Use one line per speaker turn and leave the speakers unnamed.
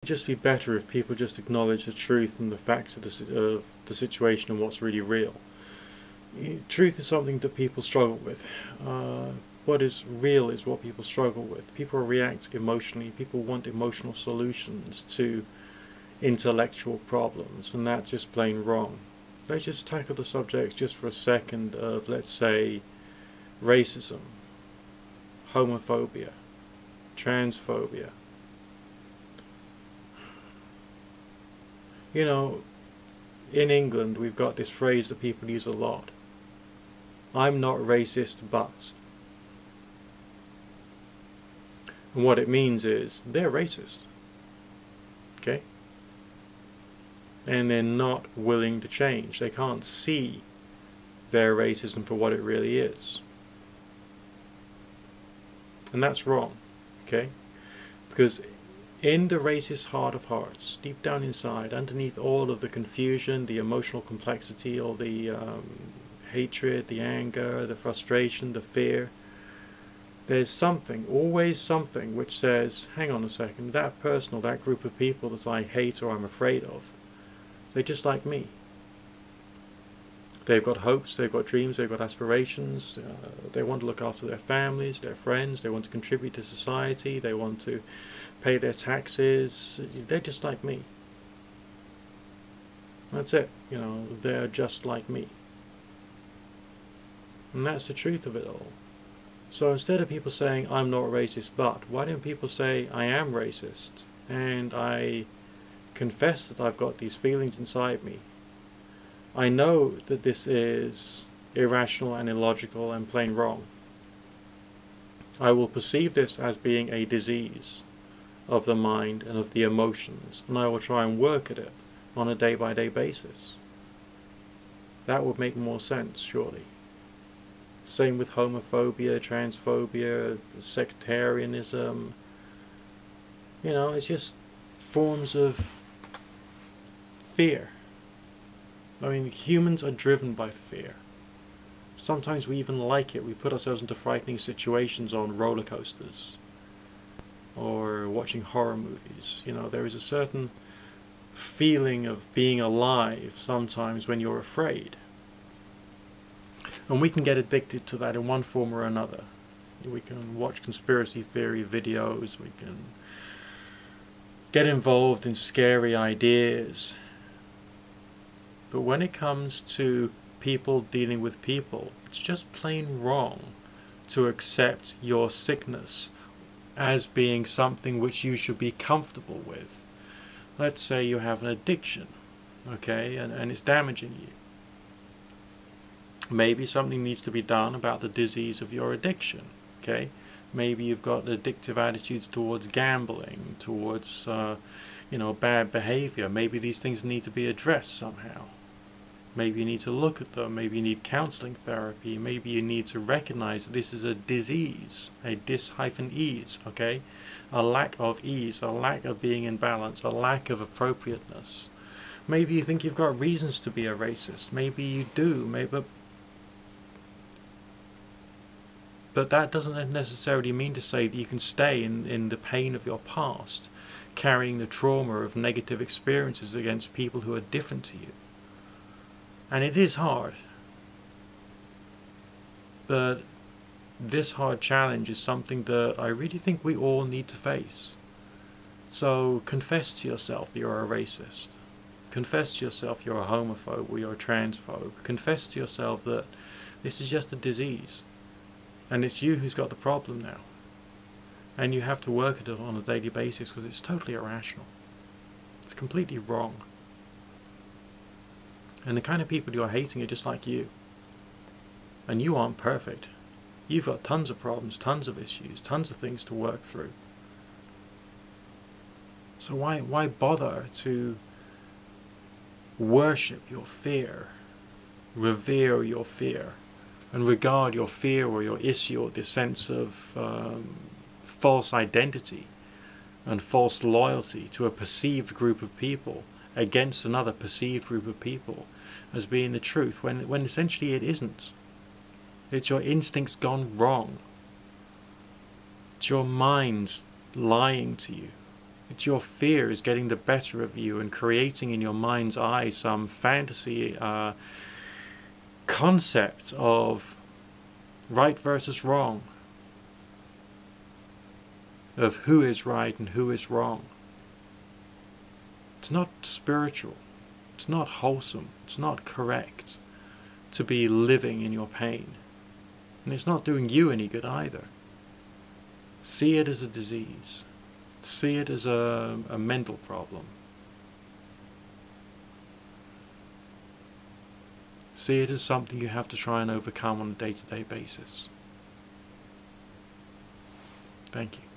Just be better if people just acknowledge the truth and the facts of the situation and what's really real. Truth is something that people struggle with. What is real is what people struggle with. People react emotionally. People want emotional solutions to intellectual problems, and that's just plain wrong. Let's just tackle the subject just for a second of, let's say, racism, homophobia, transphobia. You know, in England we've got this phrase that people use a lot. I'm not racist, but. And what it means is they're racist. Okay? And they're not willing to change. They can't see their racism for what it really is. And that's wrong. Okay? Because in the racist heart of hearts, deep down inside, underneath all of the confusion, the emotional complexity, all the hatred, the anger, the frustration, the fear, there's something, always something, which says, hang on a second, that person or that group of people that I hate or I'm afraid of, they're just like me. They've got hopes, they've got dreams, they've got aspirations, they want to look after their families, their friends, they want to contribute to society, they want to pay their taxes. They're just like me. That's it. You know, they're just like me. And that's the truth of it all. So instead of people saying, I'm not racist, but, why don't people say, I am racist, and I confess that I've got these feelings inside me. I know that this is irrational and illogical and plain wrong. I will perceive this as being a disease of the mind and of the emotions, and I will try and work at it on a day-by-day basis. That would make more sense, surely. Same with homophobia, transphobia, sectarianism. You know, it's just forms of fear. I mean, humans are driven by fear. Sometimes we even like it. We put ourselves into frightening situations on roller coasters or watching horror movies. You know, there is a certain feeling of being alive sometimes when you're afraid. And we can get addicted to that in one form or another. We can watch conspiracy theory videos, we can get involved in scary ideas. But when it comes to people dealing with people, it's just plain wrong to accept your sickness as being something which you should be comfortable with. Let's say you have an addiction, okay, and it's damaging you. Maybe something needs to be done about the disease of your addiction, okay? Maybe you've got addictive attitudes towards gambling, towards, bad behavior. Maybe these things need to be addressed somehow. Maybe you need to look at them. Maybe you need counseling therapy. Maybe you need to recognize that this is a disease, a dis-ease, okay? A lack of ease, a lack of being in balance, a lack of appropriateness. Maybe you think you've got reasons to be a racist. Maybe you do. But that doesn't necessarily mean to say that you can stay in the pain of your past, carrying the trauma of negative experiences against people who are different to you. And it is hard. But this hard challenge is something that I really think we all need to face. So confess to yourself that you're a racist. Confess to yourself you're a homophobe or you're a transphobe. Confess to yourself that this is just a disease. And it's you who's got the problem now. And you have to work at it on a daily basis because it's totally irrational. It's completely wrong. And the kind of people you're hating are just like you. And you aren't perfect. You've got tons of problems, tons of issues, tons of things to work through. So why bother to worship your fear, revere your fear, and regard your fear or your issue or the sense of false identity and false loyalty to a perceived group of people against another perceived group of people as being the truth, when essentially it isn't. It's your instincts gone wrong. It's your mind lying to you. It's your fear is getting the better of you and creating in your mind's eye some fantasy concept of right versus wrong, of who is right and who is wrong. It's not spiritual. It's not wholesome. It's not correct to be living in your pain. And it's not doing you any good either. See it as a disease. See it as a mental problem. See it as something you have to try and overcome on a day-to-day basis. Thank you.